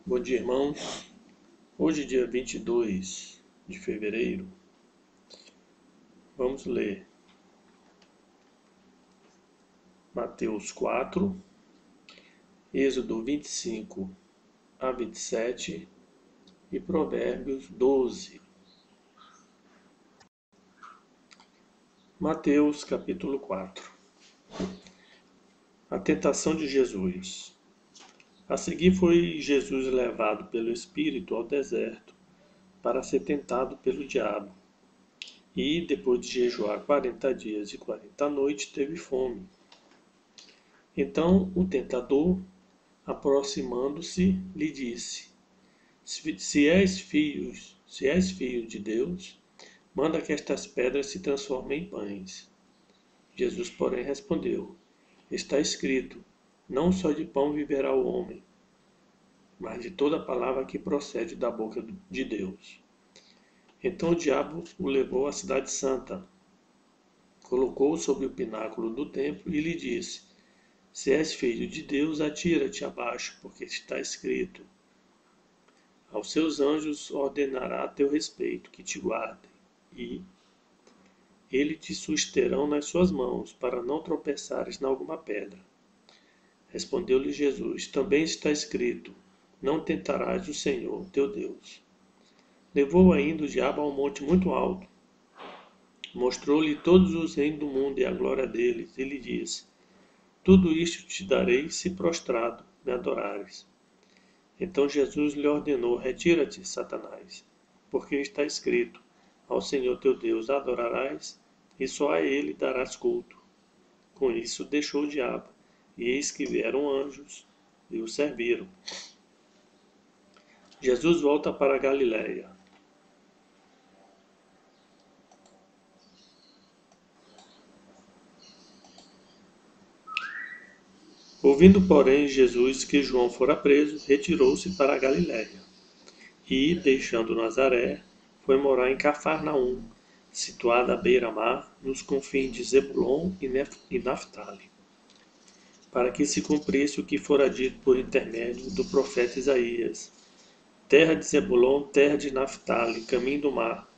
Bom dia, irmãos. Hoje, dia 22 de fevereiro, vamos ler Mateus 4, Êxodo 25 a 27 e Provérbios 12. Mateus capítulo 4. A tentação de Jesus. A seguir foi Jesus levado pelo Espírito ao deserto para ser tentado pelo diabo. E, depois de jejuar 40 dias e 40 noites, teve fome. Então o tentador, aproximando-se, lhe disse: Se és filho de Deus, manda que estas pedras se transformem em pães. Jesus, porém, respondeu: Está escrito: Não só de pão viverá o homem, mas de toda palavra que procede da boca de Deus. Então o diabo o levou à cidade santa, colocou-o sobre o pináculo do templo e lhe disse: Se és filho de Deus, atira-te abaixo, porque está escrito: Aos seus anjos ordenará a teu respeito que te guardem, e eles te susterão nas suas mãos, para não tropeçares em alguma pedra. Respondeu-lhe Jesus: Também está escrito: Não tentarás o Senhor teu Deus. Levou ainda o diabo a um monte muito alto, mostrou-lhe todos os reinos do mundo e a glória deles, e lhe disse: Tudo isto te darei se prostrado me adorares. Então Jesus lhe ordenou: Retira-te, Satanás, porque está escrito: Ao Senhor teu Deus adorarás, e só a ele darás culto. Com isso deixou o diabo, e eis que vieram anjos e o serviram. Jesus volta para a Galiléia. Ouvindo, porém, Jesus que João fora preso, retirou-se para a Galiléia. E, deixando Nazaré, foi morar em Cafarnaum, situada à beira-mar, nos confins de Zebulon e Naftali, para que se cumprisse o que fora dito por intermédio do profeta Isaías: Terra de Zebulon, terra de Naftali, caminho do mar,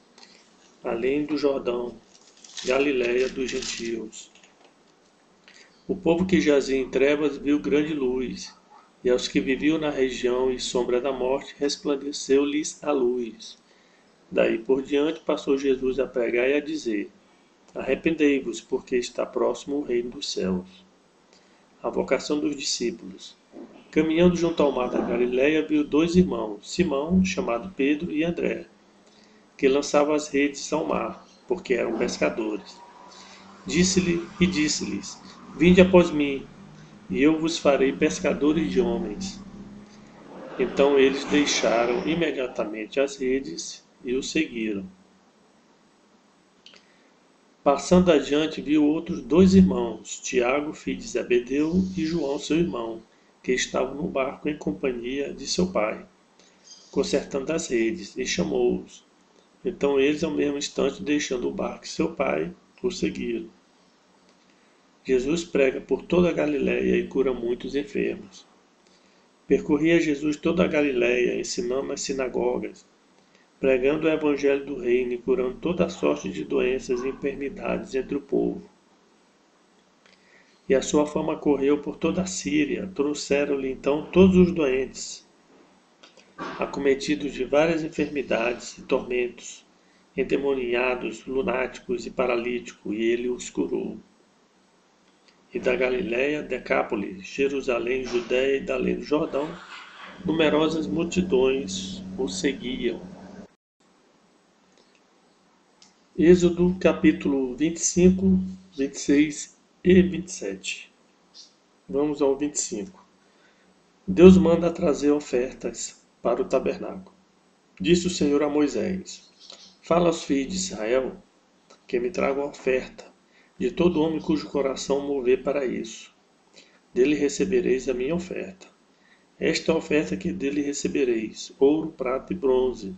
além do Jordão, Galiléia dos gentios. O povo que jazia em trevas viu grande luz, e aos que viviam na região e sombra da morte resplandeceu-lhes a luz. Daí por diante passou Jesus a pregar e a dizer: Arrependei-vos, porque está próximo o reino dos céus. A vocação dos discípulos. Caminhando junto ao mar da Galiléia, viu dois irmãos, Simão, chamado Pedro, e André, que lançavam as redes ao mar, porque eram pescadores. Disse-lhes: Vinde após mim, e eu vos farei pescadores de homens. Então eles deixaram imediatamente as redes e o seguiram. Passando adiante, viu outros dois irmãos, Tiago, filho de Zebedeu, e João, seu irmão, que estavam no barco em companhia de seu pai, consertando as redes, e chamou-os. Então eles, ao mesmo instante, deixando o barco e seu pai, o seguiram. Jesus prega por toda a Galiléia e cura muitos enfermos. Percorria Jesus toda a Galiléia, ensinando nas sinagogas, pregando o evangelho do reino e curando toda sorte de doenças e enfermidades entre o povo. E a sua fama correu por toda a Síria. Trouxeram-lhe então todos os doentes, acometidos de várias enfermidades e tormentos, endemoniados, lunáticos e paralíticos, e ele os curou. E da Galiléia, Decápolis, Jerusalém, Judéia e da além do Jordão, numerosas multidões o seguiam. Êxodo capítulo 25, 26 e 27. Vamos ao 25. Deus manda trazer ofertas para o tabernáculo. Disse o Senhor a Moisés: Fala aos filhos de Israel que me tragam oferta de todo homem cujo coração mover para isso. Dele recebereis a minha oferta. Esta é a oferta que dele recebereis: ouro, prata e bronze,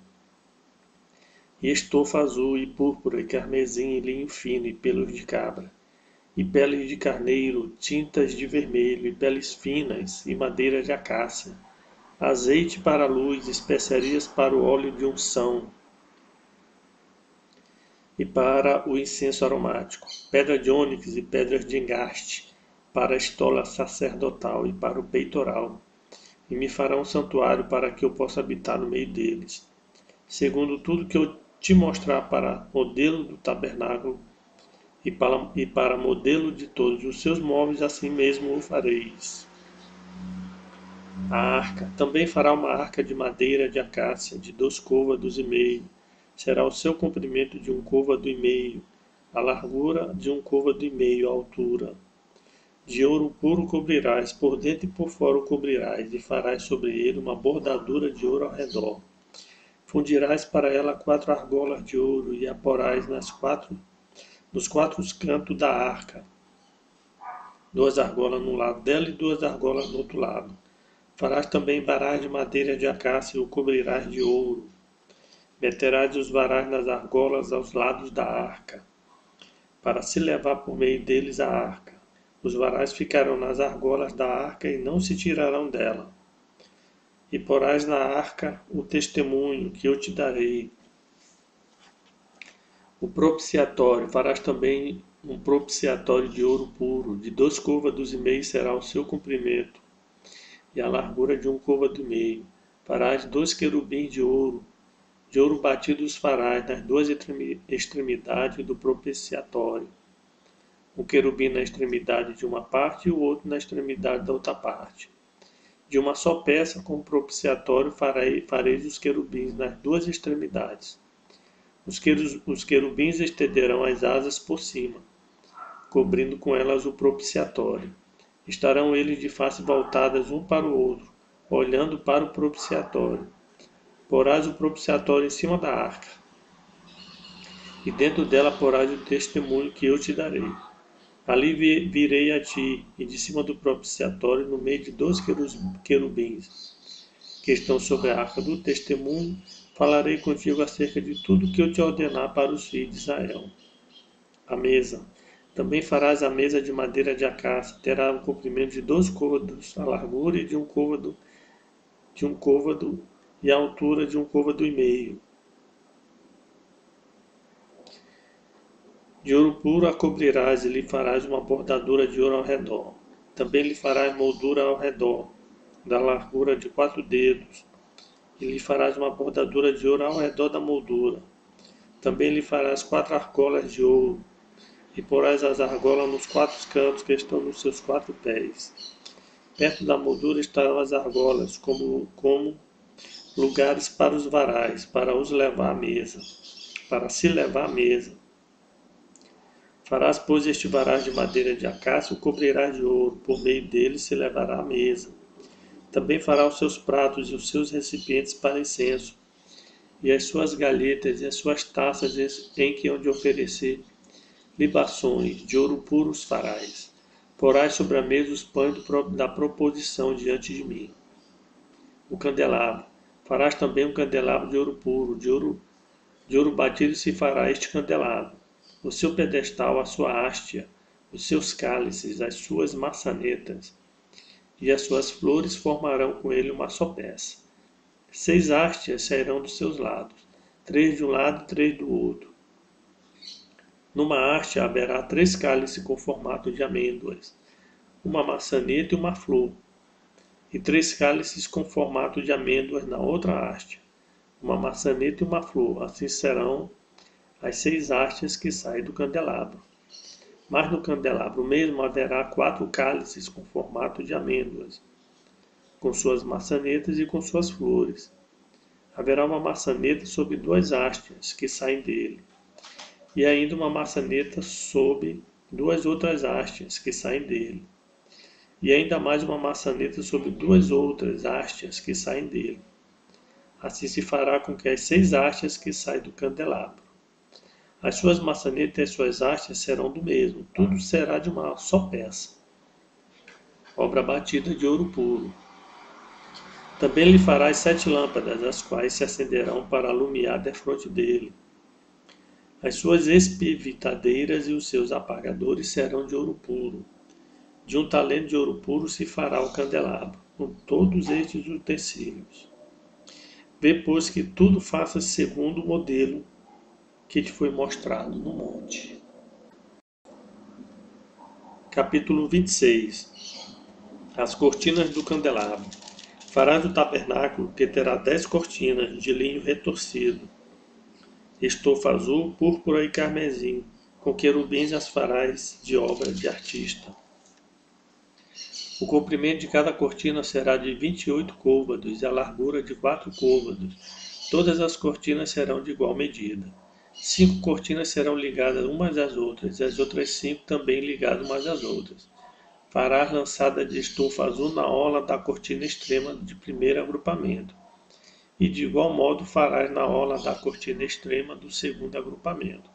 e estofa azul e púrpura e carmesim e linho fino e pelos de cabra, e peles de carneiro, tintas de vermelho e peles finas e madeira de acácia, azeite para a luz, especiarias para o óleo de unção e para o incenso aromático, pedra de ônix e pedras de engaste para a estola sacerdotal e para o peitoral, e me fará um santuário para que eu possa habitar no meio deles, segundo tudo que eu te mostrar para modelo do tabernáculo e para modelo de todos os seus móveis, assim mesmo o fareis. A arca também fará uma arca de madeira de acácia, de 2 côvados e meio. Será o seu comprimento de 1 côvado e meio, a largura de 1 côvado e meio, a altura. De ouro puro cobrirás, por dentro e por fora o cobrirás, e farás sobre ele uma bordadura de ouro ao redor. Fundirás para ela 4 argolas de ouro, e a porás nos 4 cantos da arca, 2 argolas num lado dela e 2 argolas no outro lado. Farás também varais de madeira de acácia e o cobrirás de ouro. Meterás os varais nas argolas aos lados da arca, para se levar por meio deles a arca. Os varais ficarão nas argolas da arca e não se tirarão dela. E porás na arca o testemunho que eu te darei. O propiciatório, farás também um propiciatório de ouro puro, de 2 côvados e meio será o seu comprimento, e a largura de 1 côvado e meio. Farás 2 querubins de ouro batido os farás nas 2 extremidades do propiciatório. Um querubim na extremidade de uma parte e o outro na extremidade da outra parte. De uma só peça com o propiciatório fareis os querubins nas 2 extremidades. Os querubins estenderão as asas por cima, cobrindo com elas o propiciatório. Estarão eles de face voltadas um para o outro, olhando para o propiciatório. Porás o propiciatório em cima da arca, e dentro dela porás o testemunho que eu te darei. Ali virei a ti, e de cima do propiciatório, no meio de 2 querubins, que estão sobre a arca do testemunho, falarei contigo acerca de tudo que eu te ordenar para os filhos de Israel. A mesa. Também farás a mesa de madeira de acácia, terá um comprimento de 2 côvados, a largura de 1 côvado e a altura de 1 côvado e meio. De ouro puro a cobrirás e lhe farás uma bordadura de ouro ao redor. Também lhe farás moldura ao redor, da largura de 4 dedos, e lhe farás uma bordadura de ouro ao redor da moldura. Também lhe farás 4 argolas de ouro, e porás as argolas nos 4 cantos que estão nos seus 4 pés. Perto da moldura estarão as argolas, como lugares para os varais, para os levar à mesa, para se levar à mesa. Farás, pois, este varal de madeira de acácia, o cobrirás de ouro, por meio dele se levará à mesa. Também fará os seus pratos e os seus recipientes para incenso, e as suas galhetas e as suas taças em que hão de oferecer libações, de ouro puro os farás. Porás sobre a mesa os pães da proposição diante de mim. O candelabro. Farás também um candelabro de ouro puro, de ouro batido se fará este candelabro. O seu pedestal, a sua haste, os seus cálices, as suas maçanetas e as suas flores formarão com ele uma só peça. 6 hastes sairão dos seus lados, 3 de um lado e 3 do outro. Numa haste haverá 3 cálices com formato de amêndoas, uma maçaneta e uma flor, e 3 cálices com formato de amêndoas na outra haste, uma maçaneta e uma flor. Assim serão as 6 hastes que saem do candelabro. Mas no candelabro mesmo haverá 4 cálices com formato de amêndoas, com suas maçanetas e com suas flores. Haverá uma maçaneta sobre 2 hastes que saem dele, e ainda uma maçaneta sob 2 outras hastes que saem dele, e ainda mais uma maçaneta sobre 2 outras hastes que saem dele. Assim se fará com que as 6 hastes que saem do candelabro. As suas maçanetas e as suas hastes serão do mesmo, tudo será de uma só peça. Obra batida de ouro puro. Também lhe farás 7 lâmpadas, as quais se acenderão para alumiar defronte dele. As suas espivitadeiras e os seus apagadores serão de ouro puro. De 1 talento de ouro puro se fará o candelabro. com todos estes utensílios. Vê, pois, que tudo faça segundo o modelo que te foi mostrado no monte. Capítulo 26. As cortinas do candelabro. Farás o tabernáculo, que terá 10 cortinas de linho retorcido, estofa azul, púrpura e carmesim. Com querubins as farás de obra de artista. O comprimento de cada cortina será de 28 côvados e a largura de 4 côvados. Todas as cortinas serão de igual medida. 5 cortinas serão ligadas umas às outras, e as outras 5 também ligadas umas às outras. Farás lançada de estofa azul na orla da cortina extrema de primeiro agrupamento, e de igual modo farás na orla da cortina extrema do segundo agrupamento.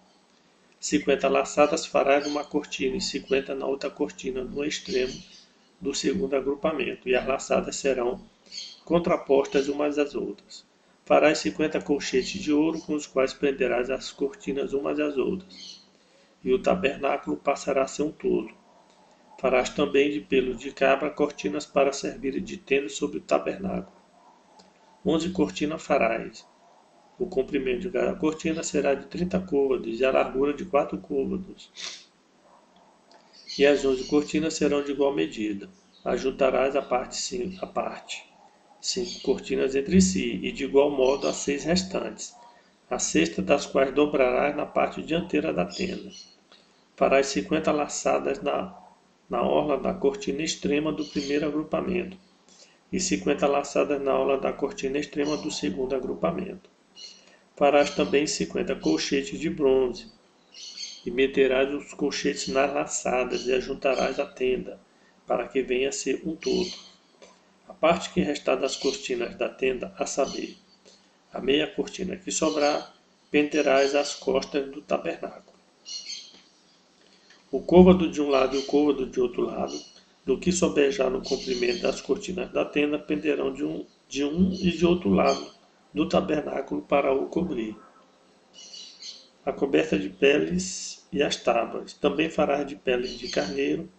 50 laçadas farás numa cortina e 50 na outra cortina no extremo do segundo agrupamento, e as laçadas serão contrapostas umas às outras. Farás 50 colchetes de ouro, com os quais prenderás as cortinas umas às outras, e o tabernáculo passará a ser um todo. Farás também de pelo de cabra cortinas para servir de tenda sobre o tabernáculo. 11 cortinas farás. O comprimento de cada cortina será de 30 côvados e a largura de 4 côvados. E as 11 cortinas serão de igual medida. Ajuntarás a parte 5 cortinas entre si, e de igual modo as 6 restantes, a sexta das quais dobrarás na parte dianteira da tenda. Farás 50 laçadas na orla da cortina extrema do primeiro agrupamento, e 50 laçadas na orla da cortina extrema do segundo agrupamento. Farás também 50 colchetes de bronze, e meterás os colchetes nas laçadas, e ajuntarás a tenda, para que venha a ser um todo. A parte que restar das cortinas da tenda, a saber, a meia cortina que sobrar, penderás às costas do tabernáculo. O côvado de um lado e o côvado de outro lado, do que sobejar no comprimento das cortinas da tenda, penderão de um e de outro lado do tabernáculo para o cobrir. A coberta de peles e as tábuas. Também farás de peles de carneiro,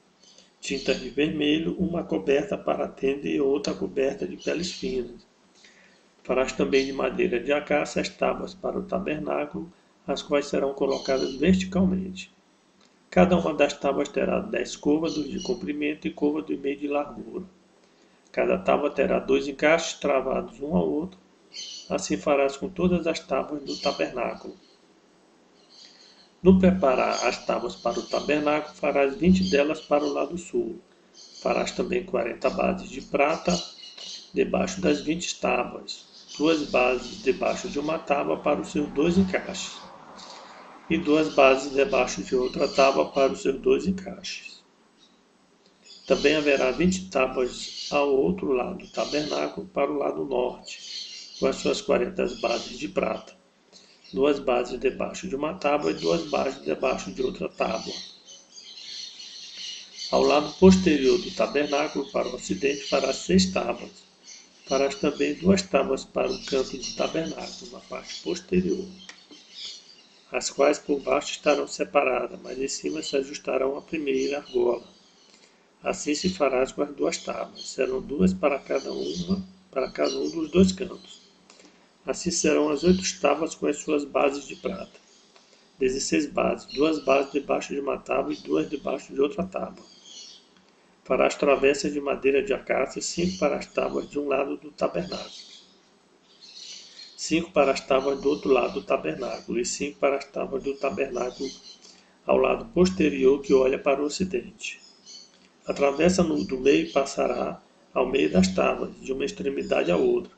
tintas de vermelho, uma coberta para a tenda e outra coberta de peles finas. Farás também de madeira de acácia as tábuas para o tabernáculo, as quais serão colocadas verticalmente. Cada uma das tábuas terá 10 côvados de comprimento e côvado e meio de largura. Cada tábua terá 2 encaixes travados um ao outro. Assim farás com todas as tábuas do tabernáculo. No preparar as tábuas para o tabernáculo, farás 20 delas para o lado sul. Farás também 40 bases de prata debaixo das 20 tábuas, 2 bases debaixo de uma tábua para os seus 2 encaixes, e 2 bases debaixo de outra tábua para os seus 2 encaixes. Também haverá 20 tábuas ao outro lado do tabernáculo para o lado norte, com as suas 40 bases de prata, 2 bases debaixo de uma tábua e 2 bases debaixo de outra tábua. Ao lado posterior do tabernáculo, para o ocidente, farás 6 tábuas. Farás também 2 tábuas para o canto do tabernáculo, na parte posterior, as quais por baixo estarão separadas, mas em cima se ajustarão à primeira argola. Assim se farás com as 2 tábuas, serão 2 para cada um dos 2 cantos. Assim serão as 8 tábuas com as suas bases de prata. 16 bases, 2 bases debaixo de uma tábua e 2 debaixo de outra tábua. Farás travessas de madeira de acácia, 5 para as tábuas de um lado do tabernáculo, 5 para as tábuas do outro lado do tabernáculo, e 5 para as tábuas do tabernáculo ao lado posterior que olha para o ocidente. A travessa do meio passará ao meio das tábuas, de uma extremidade à outra.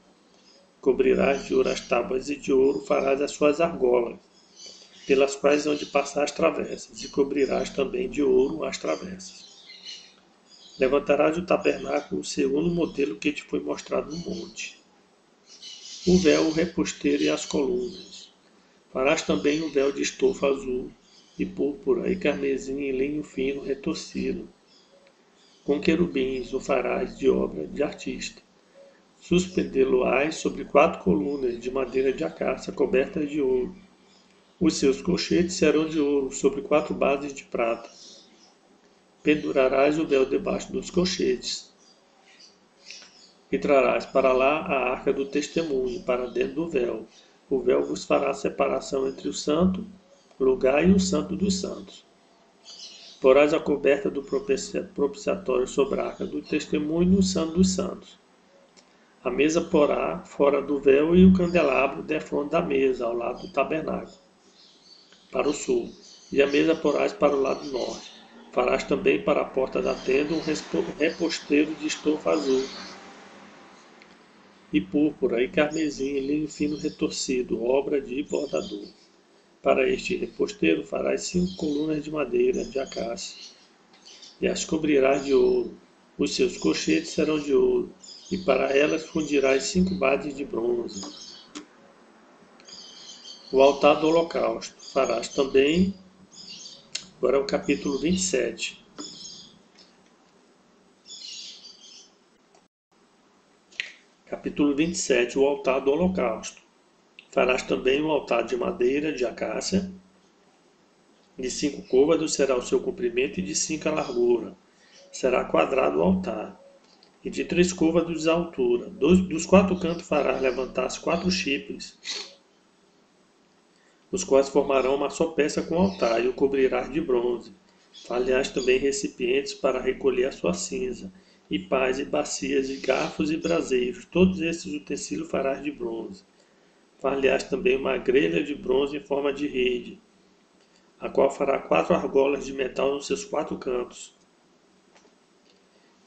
Cobrirás de ouro as tábuas e de ouro farás as suas argolas, pelas quais hão de passar as travessas, e cobrirás também de ouro as travessas. Levantarás o tabernáculo segundo o modelo que te foi mostrado no monte. O véu, o reposteiro e as colunas. Farás também o véu de estofa azul, e púrpura, e carmesim em linho fino retorcido. Com querubins o farás de obra de artista. Suspendê-lo-ás sobre 4 colunas de madeira de acácia cobertas de ouro. Os seus colchetes serão de ouro sobre 4 bases de prata. Pendurarás o véu debaixo dos colchetes. E trarás para lá a arca do testemunho, para dentro do véu. O véu vos fará separação entre o santo lugar e o santo dos santos. Porás a coberta do propiciatório sobre a arca do testemunho no santo dos santos. A mesa porá fora do véu e o candelabro defronte da mesa, ao lado do tabernáculo, para o sul. E a mesa porás para o lado norte. Farás também para a porta da tenda um reposteiro de estofa azul, e púrpura, e carmesim, e linho fino retorcido, obra de bordador. Para este reposteiro farás 5 colunas de madeira de acácia, e as cobrirás de ouro. Os seus cochetes serão de ouro, e para elas fundirás 5 bases de bronze. O altar do holocausto. Farás também, agora é o capítulo 27. Capítulo 27, o altar do holocausto. Farás também um altar de madeira de acácia, de 5 côvados será o seu comprimento e de 5 a largura. Será quadrado o altar, e de 3 côvados a altura. Dos 4 cantos farás levantar-se 4 chifres, os quais formarão uma só peça com o altar, e o cobrirás de bronze. Farás também recipientes para recolher a sua cinza, e pás, e bacias, e garfos, e braseiros. Todos esses utensílios farás de bronze. Far-lhe-ás também uma grelha de bronze em forma de rede, a qual fará 4 argolas de metal nos seus 4 cantos.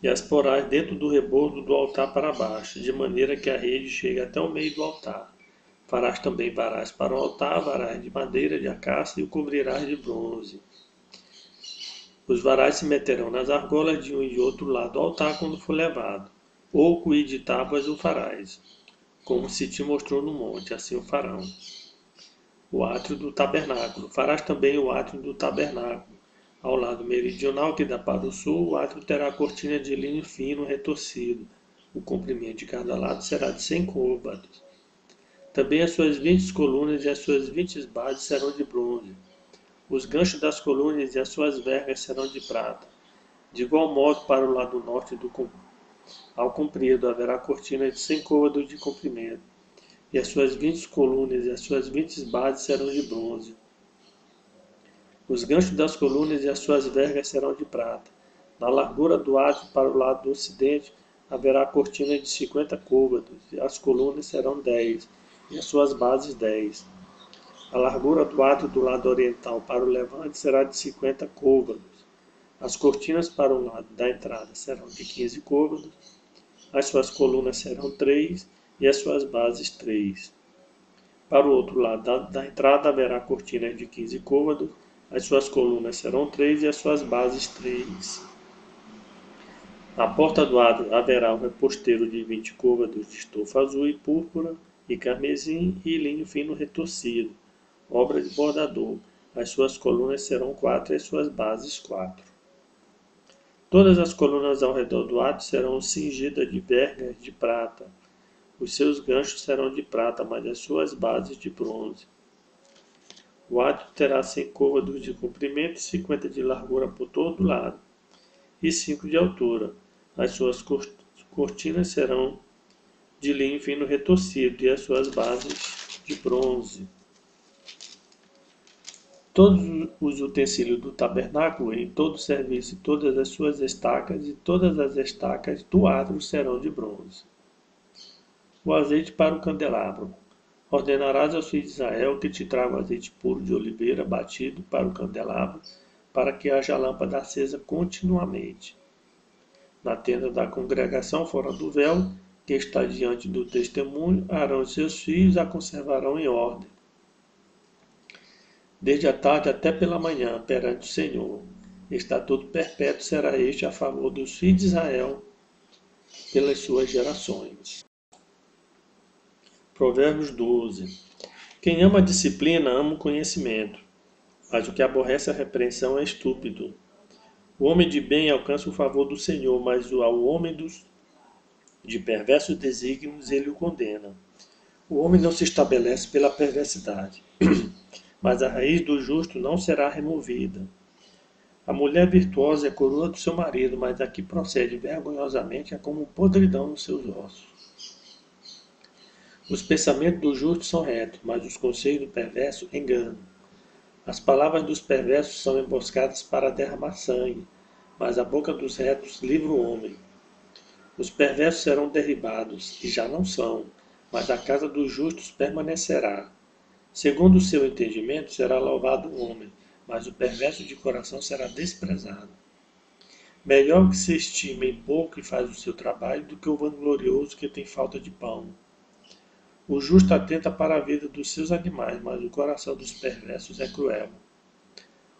E as porás dentro do rebordo do altar para baixo, de maneira que a rede chegue até o meio do altar. Farás também varais para o altar, varais de madeira de acácia, e o cobrirás de bronze. Os varais se meterão nas argolas de um e de outro lado do altar quando for levado. Oco e de tábuas o farás, como se te mostrou no monte, assim o farão. O átrio do tabernáculo. Farás também o átrio do tabernáculo. Ao lado meridional, que dá para o sul, o átrio terá cortina de linho fino retorcido. O comprimento de cada lado será de 100 côvados. Também as suas 20 colunas e as suas 20 bases serão de bronze. Os ganchos das colunas e as suas vergas serão de prata. De igual modo, para o lado norte ao comprido haverá cortina de 100 côvados de comprimento, e as suas 20 colunas e as suas 20 bases serão de bronze. Os ganchos das colunas e as suas vergas serão de prata. Na largura do átrio para o lado do ocidente haverá cortina de 50 côvados, e as colunas serão 10, e as suas bases 10. A largura do átrio do lado oriental para o levante será de 50 côvados. As cortinas para o lado da entrada serão de 15 côvados. As suas colunas serão 3 e as suas bases 3. Para o outro lado da entrada haverá cortinas de 15 côvados. As suas colunas serão 3 e as suas bases 3. Na porta do átrio haverá um reposteiro de 20 côvados de estofa azul e púrpura, e carmesim e linho fino retorcido, obra de bordador. As suas colunas serão 4 e as suas bases 4. Todas as colunas ao redor do átrio serão cingidas de vergas de prata. Os seus ganchos serão de prata, mas as suas bases de bronze. O átrio terá 100 côvados de comprimento e 50 de largura por todo lado, e 5 de altura. As suas cortinas serão de linho fino retorcido, e as suas bases de bronze. Todos os utensílios do tabernáculo, em todo o serviço, todas as suas estacas e todas as estacas do átrio serão de bronze. O azeite para o candelabro. Ordenarás aos filhos de Israel que te tragam azeite puro de oliveira batido para o candelabro, para que haja lâmpada acesa continuamente. Na tenda da congregação fora do véu, que está diante do testemunho, Arão e seus filhos a conservarão em ordem, desde a tarde até pela manhã, perante o Senhor. Estatuto perpétuo será este a favor dos filhos de Israel pelas suas gerações. Provérbios 12. Quem ama a disciplina ama o conhecimento, mas o que aborrece a repreensão é estúpido. O homem de bem alcança o favor do Senhor, mas ao homem de perversos desígnios ele o condena. O homem não se estabelece pela perversidade, mas a raiz do justo não será removida. A mulher virtuosa é a coroa do seu marido, mas a que procede vergonhosamente é como podridão nos seus ossos. Os pensamentos do justo são retos, mas os conselhos do perverso enganam. As palavras dos perversos são emboscadas para derramar sangue, mas a boca dos retos livra o homem. Os perversos serão derribados, e já não são, mas a casa dos justos permanecerá. Segundo o seu entendimento será louvado o homem, mas o perverso de coração será desprezado. Melhor que se estime em pouco e faz o seu trabalho do que o vanglorioso que tem falta de pão. O justo atenta para a vida dos seus animais, mas o coração dos perversos é cruel.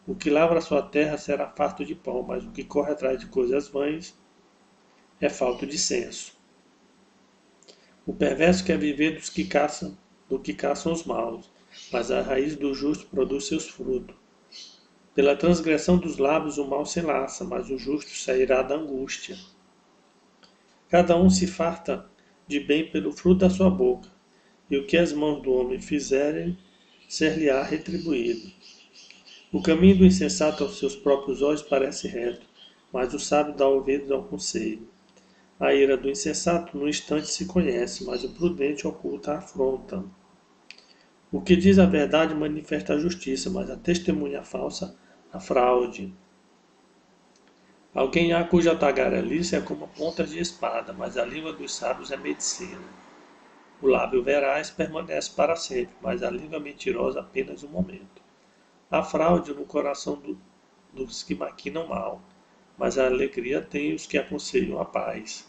O que lavra sua terra será farto de pão, mas o que corre atrás de coisas vãs é falto de senso. O perverso quer viver do que caçam os maus, mas a raiz do justo produz seus frutos. Pela transgressão dos lábios o mal se enlaça, mas o justo sairá da angústia. Cada um se farta de bem pelo fruto da sua boca, e o que as mãos do homem fizerem, ser-lhe-á retribuído. O caminho do insensato aos seus próprios olhos parece reto, mas o sábio dá ouvidos ao conselho. A ira do insensato no instante se conhece, mas o prudente oculta a afronta. O que diz a verdade manifesta a justiça, mas a testemunha falsa a fraude. Alguém há cuja tagarelice é como pontas de espada, mas a língua dos sábios é medicina. O lábio veraz permanece para sempre, mas a língua mentirosa apenas um momento. Há fraude no coração dos que maquinam mal, mas a alegria tem os que aconselham a paz.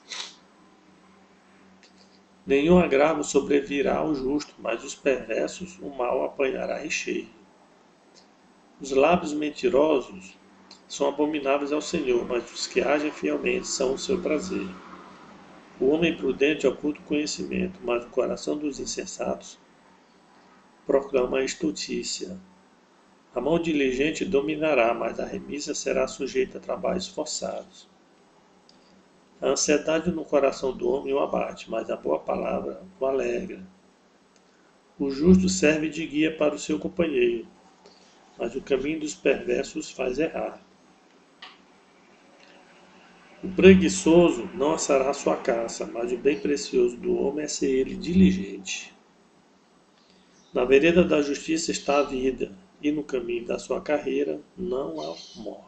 Nenhum agravo sobrevirá ao justo, mas os perversos o mal apanhará em cheio. Os lábios mentirosos são abomináveis ao Senhor, mas os que agem fielmente são o seu prazer. O homem prudente oculta o conhecimento, mas o coração dos insensatos proclama a estultícia. A mão diligente dominará, mas a remissa será sujeita a trabalhos forçados. A ansiedade no coração do homem o abate, mas a boa palavra o alegra. O justo serve de guia para o seu companheiro, mas o caminho dos perversos faz errar. O preguiçoso não assará sua caça, mas o bem precioso do homem é ser ele diligente. Na vereda da justiça está a vida, e no caminho da sua carreira não há morte.